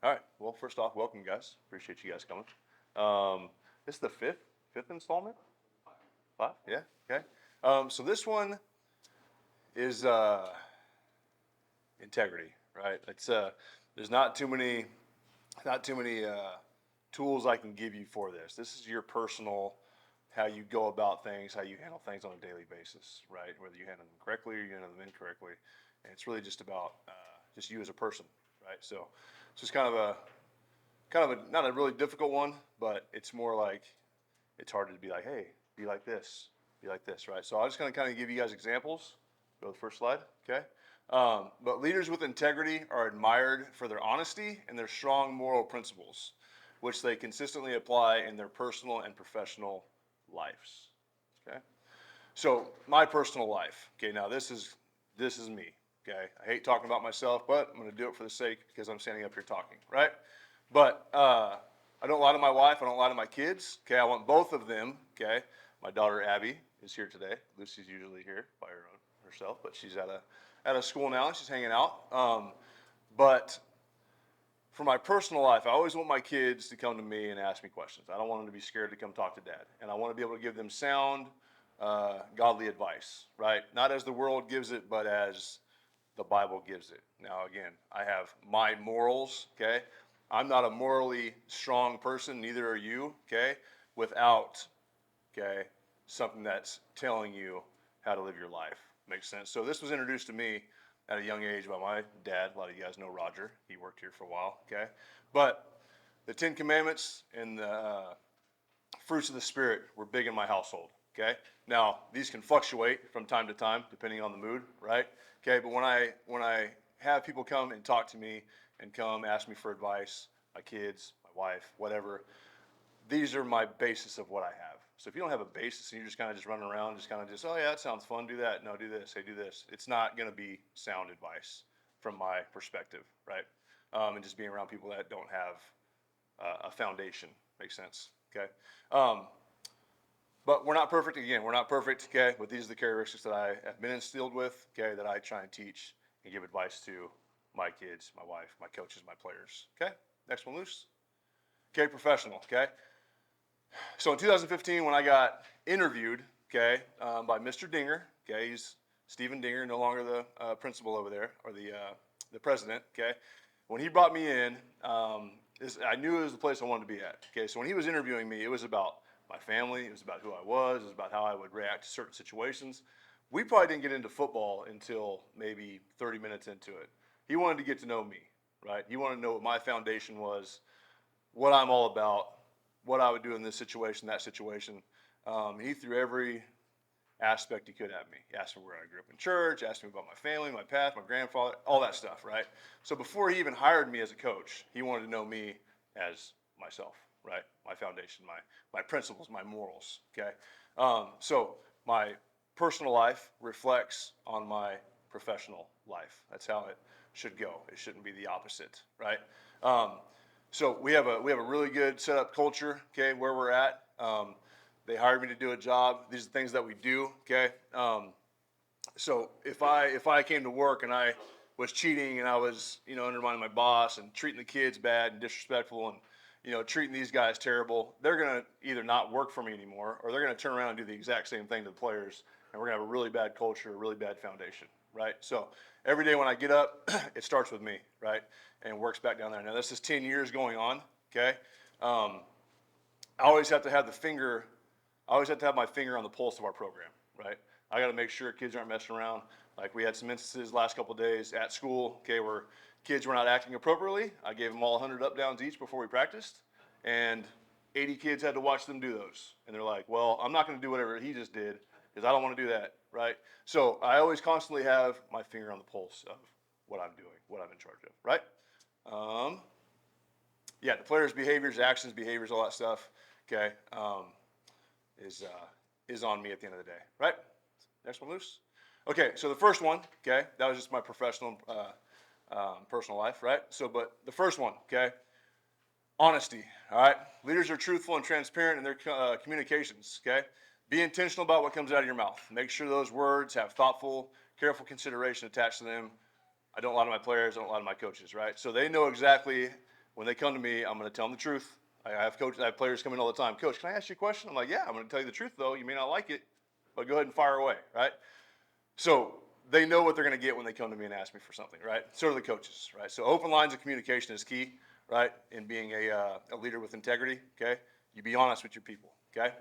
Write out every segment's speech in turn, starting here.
All right. Well, first off, welcome, guys. Appreciate you guys coming. This is the fifth installment. Five. Yeah. Okay. So this one is integrity, right? It's there's not too many tools I can give you for this. This is your personal, how you go about things, how you handle things on a daily basis, right? Whether you handle them correctly or you handle them incorrectly, and it's really just about just you as a person, right? So it's just kind of a not a really difficult one, but it's more like it's harder to be like, hey, be like this, right? So I'm just going to kind of give you guys examples. Go to the first slide, okay? But leaders with integrity are admired for their honesty and their strong moral principles, which they consistently apply in their personal and professional lives. Okay, so my personal life. Okay, now this is me. Okay, I hate talking about myself, but I'm going to do it for the sake because I'm standing up here talking, right? But I don't lie to my wife. I don't lie to my kids. Okay, I want both of them. Okay, my daughter Abby is here today. Lucy's usually here by herself, but she's at a school now. She's hanging out. But for my personal life, I always want my kids to come to me and ask me questions. I don't want them to be scared to come talk to dad, and I want to be able to give them sound, godly advice, right? Not as the world gives it, but as the Bible gives it. Now, again, I have my morals, okay? I'm not a morally strong person, neither are you, okay? Without, okay, something that's telling you how to live your life. Makes sense? So this was introduced to me at a young age by my dad. A lot of you guys know Roger. He worked here for a while, okay? But the Ten Commandments and the fruits of the Spirit were big in my household, okay? Now, these can fluctuate from time to time depending on the mood, right? Okay, but when I have people come and talk to me and come ask me for advice, my kids, my wife, whatever, these are my basis of what I have. So if you don't have a basis and you're just kind of just running around, oh yeah, that sounds fun, do that. No, do this, hey, do this. It's not going to be sound advice from my perspective, right? And just being around people that don't have a foundation makes sense, okay? But we're not perfect. Again, we're not perfect, okay? But these are the characteristics that I have been instilled with, okay, that I try and teach and give advice to my kids, my wife, my coaches, my players, okay? Next one, Luce. Okay, professional, okay? So in 2015, when I got interviewed, okay, by Mr. Dinger, okay, he's Stephen Dinger, no longer the principal over there, or the president, okay. When he brought me in, I knew it was the place I wanted to be at, okay. So when he was interviewing me, it was about my family, it was about who I was, it was about how I would react to certain situations. We probably didn't get into football until maybe 30 minutes into it. He wanted to get to know me, right? He wanted to know what my foundation was, what I'm all about, what I would do in this situation, that situation. He threw every aspect he could at me. He asked me where I grew up in church, asked me about my family, my past, my grandfather, all that stuff, right? So before he even hired me as a coach, he wanted to know me as myself, right? My foundation, my principles, my morals, okay? So my personal life reflects on my professional life. That's how it should go. It shouldn't be the opposite, right? So we have a really good setup culture, okay, where we're at. They hired me to do a job. These are things that we do, okay. So if I came to work and I was cheating and I was undermining my boss and treating the kids bad and disrespectful and treating these guys terrible, they're gonna either not work for me anymore or they're gonna turn around and do the exact same thing to the players, and we're gonna have a really bad culture, a really bad foundation, right? So every day when I get up, it starts with me, right, and works back down there. Now this is 10 years going on, okay. I always have to have my finger on the pulse of our program, right? I got to make sure kids aren't messing around. Like we had some instances last couple of days at school, okay, where kids were not acting appropriately. I gave them all 100 up downs each before we practiced, and 80 kids had to watch them do those. And they're like, well, I'm not going to do whatever he just did because I don't want to do that, right? So I always constantly have my finger on the pulse of what I'm doing, what I'm in charge of, right? Yeah, the players' behaviors, actions, behaviors, all that stuff, okay, is on me at the end of the day, right? Next one, Luce. Okay, so the first one, okay, that was just my professional, personal life, right? So, but the first one, okay, honesty, all right? Leaders are truthful and transparent in their communications, okay? Be intentional about what comes out of your mouth. Make sure those words have thoughtful, careful consideration attached to them. I don't lie to my players, I don't lie to my coaches, right? So they know exactly When they come to me, I'm going to tell them the truth. I have players come in all the time. Coach, can I ask you a question? I'm like, yeah, I'm going to tell you the truth though. You may not like it, but go ahead and fire away, right? So they know what they're going to get when they come to me and ask me for something, right? So do the coaches, right? So open lines of communication is key, right? In being a leader with integrity, okay? You be honest with your people, okay?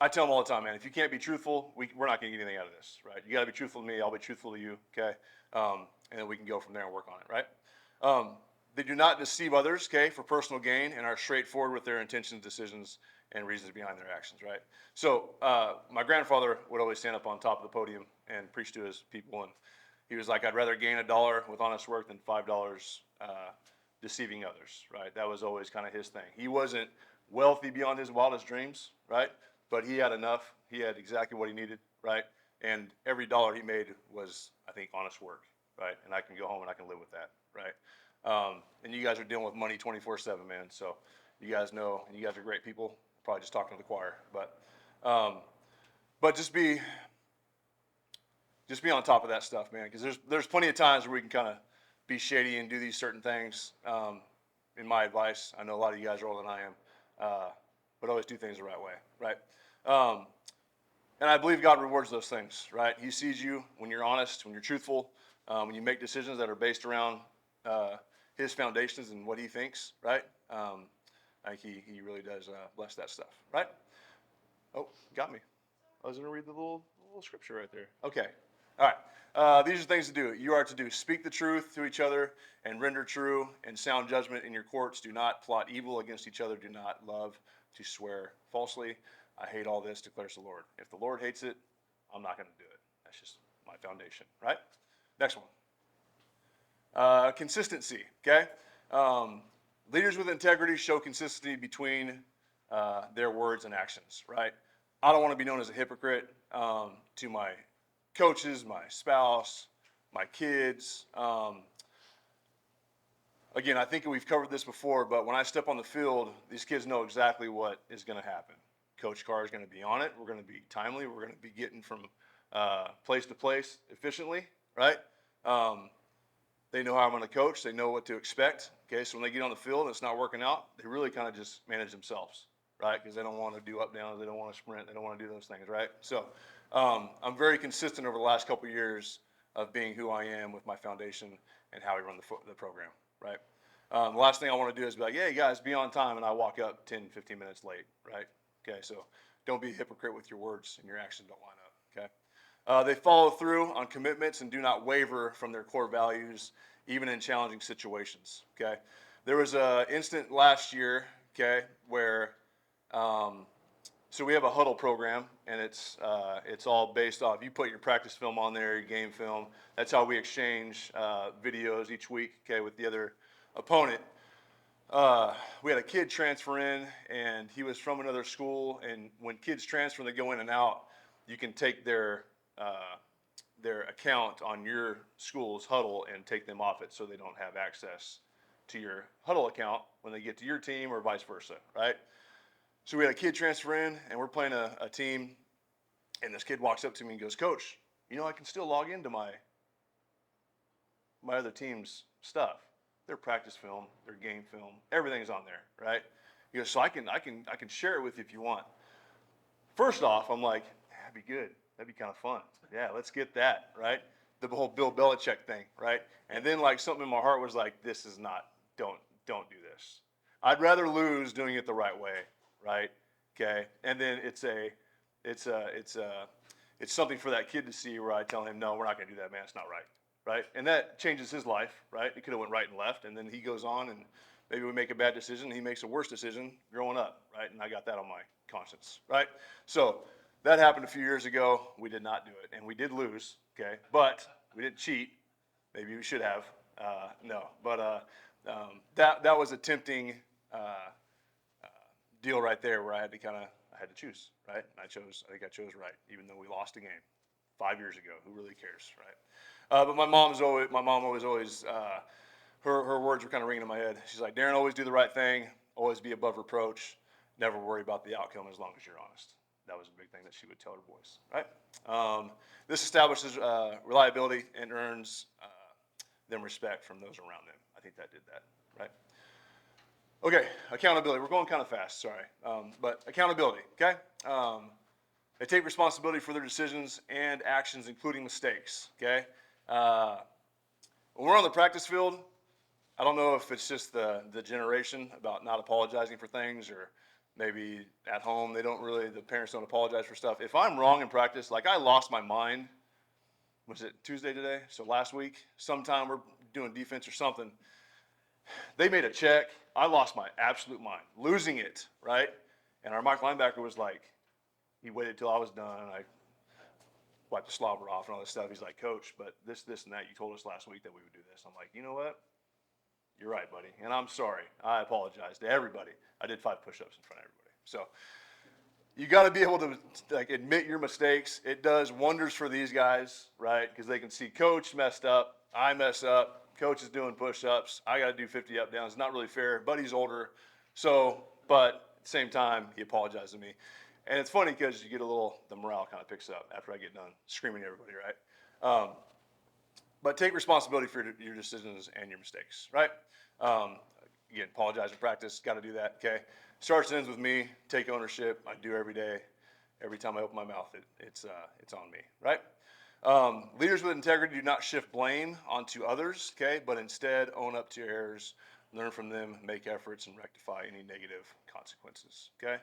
I tell them all the time, man, if you can't be truthful, we're not going to get anything out of this, right? You got to be truthful to me. I'll be truthful to you, okay? And then we can go from there and work on it, right? They do not deceive others, okay, for personal gain, and are straightforward with their intentions, decisions, and reasons behind their actions, right? So my grandfather would always stand up on top of the podium and preach to his people, and he was like, I'd rather gain $1 with honest work than $5 deceiving others, right? That was always kind of his thing. He wasn't wealthy beyond his wildest dreams, right? But he had enough. He had exactly what he needed, right? And every dollar he made was, I think, honest work, right? And I can go home and I can live with that, right? And you guys are dealing with money 24/7, man. So you guys know, and you guys are great people. Probably just talking to the choir, but just be on top of that stuff, man. Because there's plenty of times where we can kind of be shady and do these certain things. In my advice, I know a lot of you guys are older than I am, but always do things the right way, right? And I believe God rewards those things, right? He sees you when you're honest, when you're truthful, when you make decisions that are based around his foundations and what he thinks, right? I think he really does bless that stuff, right? Oh, got me. I was going to read the little scripture right there. Okay. All right. These are things to do. You are to do. Speak the truth to each other and render true and sound judgment in your courts. Do not plot evil against each other. Do not love to swear falsely. I hate all this, declares the Lord. If the Lord hates it, I'm not going to do it. That's just my foundation, right? Next one. Consistency, okay? Leaders with integrity show consistency between their words and actions, right? I don't want to be known as a hypocrite to my coaches, my spouse, my kids. Again, I think we've covered this before, but when I step on the field, these kids know exactly what is going to happen. Coach Carr is going to be on it. We're going to be timely. We're going to be getting from place to place efficiently, right? They know how I'm going to coach. They know what to expect. Okay, so when they get on the field and it's not working out, they really kind of just manage themselves, right? Because they don't want to do up downs. They don't want to sprint. They don't want to do those things, right? So I'm very consistent over the last couple of years of being who I am with my foundation and how we run the program, right? The last thing I want to do is be like, hey, guys, be on time, and I walk up 10, 15 minutes late, right? Okay, so don't be a hypocrite with your words and your actions don't line up, okay? They follow through on commitments and do not waver from their core values, even in challenging situations, okay? There was an instant last year, okay, where, so we have a huddle program, and it's all based off, you put your practice film on there, your game film. That's how we exchange videos each week, okay, with the other opponent. We had a kid transfer in, and he was from another school, and when kids transfer, they go in and out, you can take their account on your school's huddle and take them off it so they don't have access to your huddle account when they get to your team or vice versa, right? So we had a kid transfer in, and we're playing a team, and this kid walks up to me and goes, Coach, you know, I can still log into my other team's stuff. Their practice film, their game film, everything's on there, right? He goes, so I can share it with you if you want. First off, I'm like, that'd be good. That'd be kind of fun. Yeah, let's get that, right? The whole Bill Belichick thing, right? And then like something in my heart was like, this is not, don't do this. I'd rather lose doing it the right way, right? Okay. And then it's something for that kid to see where I tell him, no, we're not going to do that, man. It's not right. Right? And that changes his life, right? It could have went right and left, and then he goes on, and maybe we make a bad decision, and he makes a worse decision growing up, right? And I got that on my conscience, right? So that happened a few years ago. We did not do it, and we did lose, okay? But we didn't cheat. Maybe we should have. No, but that was a tempting deal right there where I had to choose, right? And I think I chose right, even though we lost a game 5 years ago. Who really cares, right? But my mom was always, her words were kind of ringing in my head. She's like, Darren, always do the right thing, always be above reproach, never worry about the outcome as long as you're honest. That was a big thing that she would tell her boys, right? This establishes reliability and earns them respect from those around them. I think that did that, right? Okay, accountability. We're going kind of fast, sorry. But accountability, okay? They take responsibility for their decisions and actions, including mistakes, okay? Uh, when we're on the practice field, I don't know if it's just the generation about not apologizing for things, or maybe at home the parents don't apologize for stuff. If I'm wrong in practice, like I lost my mind, was it Tuesday today? So last week, sometime we're doing defense or something. They made a check. I lost my absolute mind, losing it, right? And our Mike linebacker was like, he waited till I was done. I wiped the slobber off and all this stuff. He's like, Coach, but this, and that, you told us last week that we would do this. I'm like, you know what? You're right, buddy. And I'm sorry. I apologize to everybody. I did 5 push-ups in front of everybody. So you got to be able to like admit your mistakes. It does wonders for these guys, right? Because they can see Coach messed up. I mess up. Coach is doing push-ups. I got to do 50 up downs. It's not really fair. Buddy's older. So, but at the same time, he apologized to me. And it's funny because you get the morale kind of picks up after I get done screaming at everybody, right? But take responsibility for your decisions and your mistakes, right? Um, Again, apologize in practice. Got to do that, okay? Starts and ends with me. Take ownership. I do every day. Every time I open my mouth, it's on me, right? Leaders with integrity do not shift blame onto others, okay? But instead own up to your errors, learn from them, make efforts, and rectify any negative consequences, okay?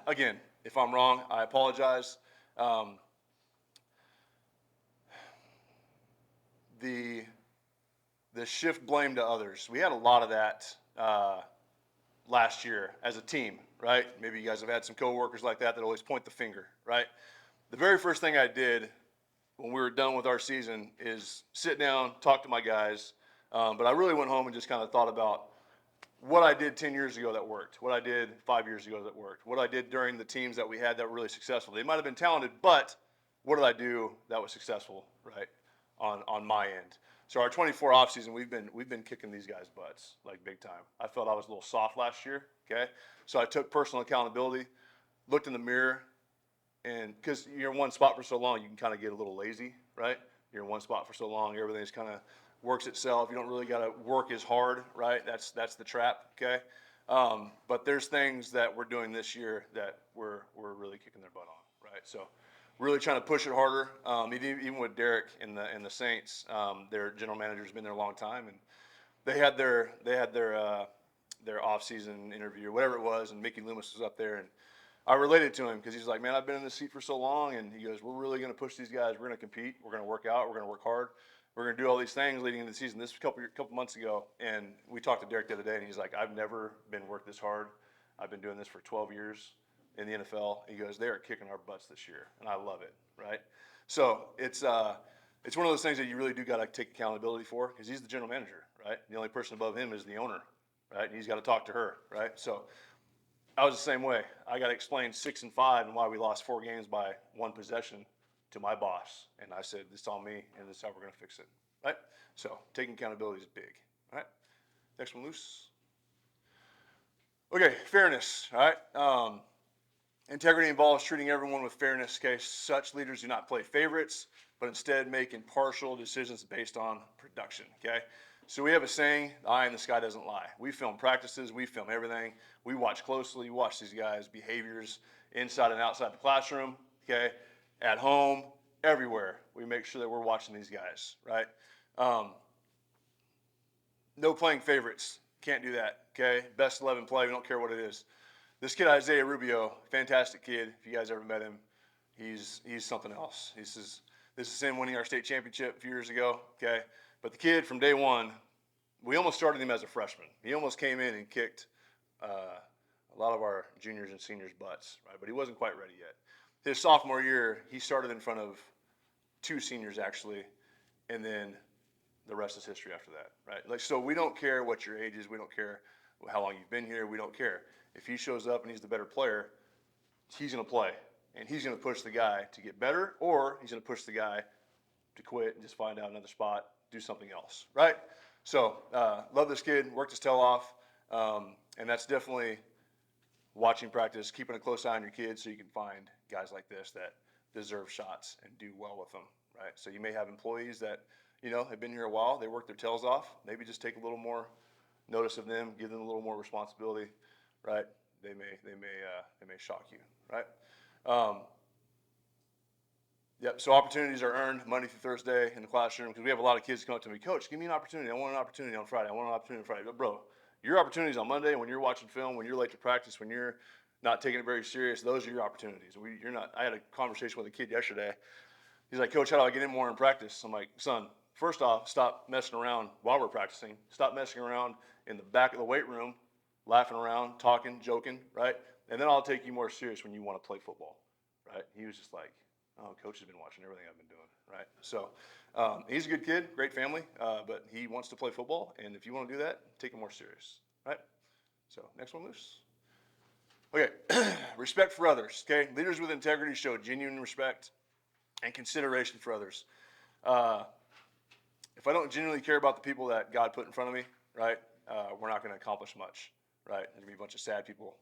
Again, if I'm wrong, I apologize. The shift blame to others. We had a lot of that last year as a team, right? Maybe you guys have had some coworkers like that always point the finger, right? The very first thing I did when we were done with our season is sit down, talk to my guys. But I really went home and just kind of thought about what I did 10 years ago that worked, what I did 5 years ago that worked, what I did during the teams that we had that were really successful. They might have been talented, but what did I do that was successful, right, on my end? So our 24 offseason, we've been kicking these guys' butts like big time. I felt I was a little soft last year, okay? So I took personal accountability, looked in the mirror, and because you're in one spot for so long, you can kind of get a little lazy, right? You're in one spot for so long, everything's kind of works itself. You don't really got to work as hard, right? That's the trap, okay? But there's things that we're doing this year that we're really kicking their butt on, right? So really trying to push it harder. Even with Derek and the Saints, their general manager's been there a long time, and they had their off-season interview or whatever it was, and Mickey Loomis was up there, and I related to him because he's like, man, I've been in this seat for so long, and he goes, we're really going to push these guys. We're going to compete. We're going to work out. We're going to work hard. We're going to do all these things leading into the season. This was a couple months ago, and we talked to Derek the other day, and he's like, I've never been worked this hard. I've been doing this for 12 years in the NFL. He goes, they are kicking our butts this year, and I love it, right? So it's one of those things that you really do got to take accountability for because he's the general manager, right? The only person above him is the owner, right? And he's got to talk to her, right? So I was the same way. I got to explain 6 and 5 and why we lost 4 games by 1 possession to my boss. And I said, this is on me, and this is how we're going to fix it, right? So taking accountability is big, all right? Next one, loose. Okay, fairness, all right? Integrity involves treating everyone with fairness, okay? Such leaders do not play favorites, but instead make impartial decisions based on production, okay? So we have a saying, the eye in the sky doesn't lie. We film practices, we film everything. We watch closely, watch these guys' behaviors inside and outside the classroom, okay? At home, everywhere. We make sure that we're watching these guys, right? No playing favorites. Can't do that, okay? Best 11 play, we don't care what it is. This kid, Isaiah Rubio, fantastic kid. If you guys ever met him, he's something else. This is him winning our state championship a few years ago, okay? But the kid from day one, we almost started him as a freshman. He almost came in and kicked a lot of our juniors and seniors' butts, right? But he wasn't quite ready yet. His sophomore year, he started in front of 2 seniors actually, and then the rest is history after that, right? Like, so we don't care what your age is. We don't care how long you've been here. We don't care. If he shows up and he's the better player, he's going to play, and he's going to push the guy to get better, or he's going to push the guy to quit and just find out another spot, do something else, right? So love this kid, worked his tail off, and that's definitely watching practice, keeping a close eye on your kids so you can find guys like this that deserve shots and do well with them, right? So you may have employees that, have been here a while, they work their tails off, maybe just take a little more notice of them, give them a little more responsibility, right? They may shock you, right? Um, Yep. So opportunities are earned Monday through Thursday in the classroom because we have a lot of kids come up to me, Coach, give me an opportunity. I want an opportunity on Friday. I want an opportunity on Friday. But bro, your opportunities on Monday when you're watching film, when you're late to practice, when you're not taking it very serious, those are your opportunities. You're not. I had a conversation with a kid yesterday. He's like, Coach, how do I get in more in practice? I'm like, son, first off, stop messing around while we're practicing. Stop messing around in the back of the weight room, laughing around, talking, joking, right? And then I'll take you more serious when you want to play football, right? He was just like, oh, Coach has been watching everything I've been doing, right? So he's a good kid, great family, but he wants to play football. And if you want to do that, take it more serious, right? So next one, Luce. Okay, respect for others, okay? Leaders with integrity show genuine respect and consideration for others. If I don't genuinely care about the people that God put in front of me, right, we're not going to accomplish much, right? There's going to be a bunch of sad people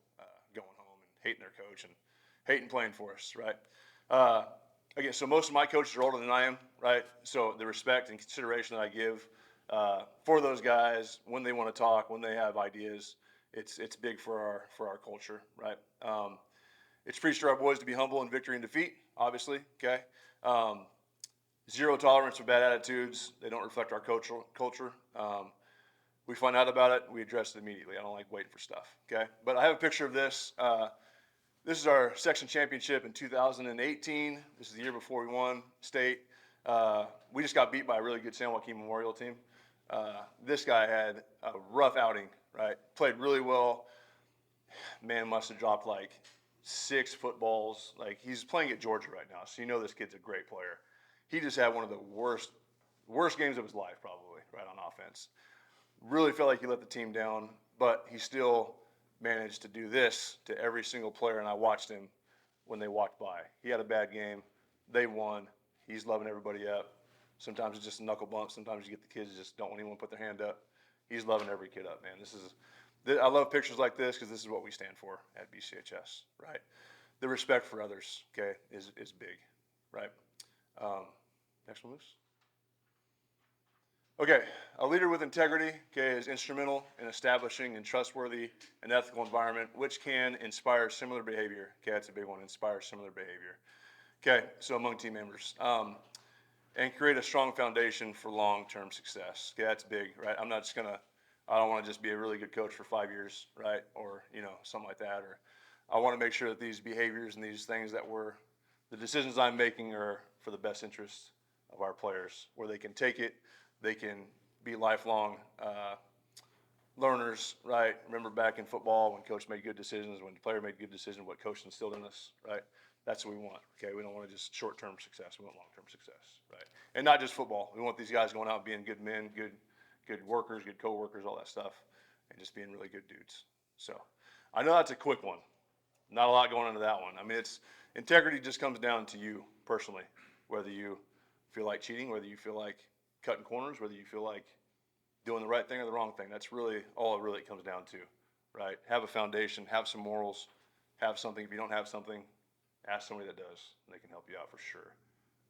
going home and hating their coach and hating playing for us, right? Again, so most of my coaches are older than I am, right? So the respect and consideration that I give for those guys when they want to talk, when they have ideas, it's big for our culture, right? It's preached to our boys to be humble in victory and defeat, obviously, okay? Zero tolerance for bad attitudes. They don't reflect our culture. We find out about it, we address it immediately. I don't like waiting for stuff, okay? But I have a picture of this. This is our section championship in 2018. This is the year before we won state. We just got beat by a really good San Joaquin Memorial team. This guy had a rough outing, right? Played really well. Man must have dropped like 6 footballs. Like, he's playing at Georgia right now, so you know this kid's a great player. He just had one of the worst games of his life, probably, right, on offense. Really felt like he let the team down, but he still managed to do this to every single player, and I watched him when they walked by. He had a bad game. They won. He's loving everybody up. Sometimes it's just a knuckle bump. Sometimes you get the kids that just don't want anyone to put their hand up. He's loving every kid up, man. I love pictures like this because this is what we stand for at BCHS, right? The respect for others, okay, is big, right? Next one, Luce. Okay, a leader with integrity, okay, is instrumental in establishing a trustworthy and ethical environment, which can inspire similar behavior. Okay, that's a big one, inspire similar behavior. Okay, so among team members, and create a strong foundation for long-term success. Okay, that's big, right? I don't want to just be a really good coach for 5 years, right? Or, something like that. Or I want to make sure that these behaviors and these things the decisions I'm making are for the best interest of our players, where they can take it, they can be lifelong learners, right? Remember back in football when coach made good decisions, when the player made good decisions, what coach instilled in us, right? That's what we want, okay? We don't want to just short-term success. We want long-term success, right? And not just football. We want these guys going out and being good men, good workers, good co-workers, all that stuff, and just being really good dudes. So I know that's a quick one. Not a lot going into that one. I mean, integrity just comes down to you personally, whether you feel like cheating, whether you feel like cutting corners, whether you feel like doing the right thing or the wrong thing. That's really all it really comes down to, right? Have a foundation, have some morals, have something. If you don't have something, ask somebody that does, and they can help you out for sure,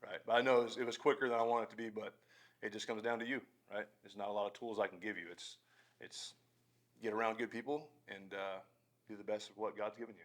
right? But I know it was quicker than I want it to be, but it just comes down to you, right? There's not a lot of tools I can give you. It's get around good people and do the best of what God's given you.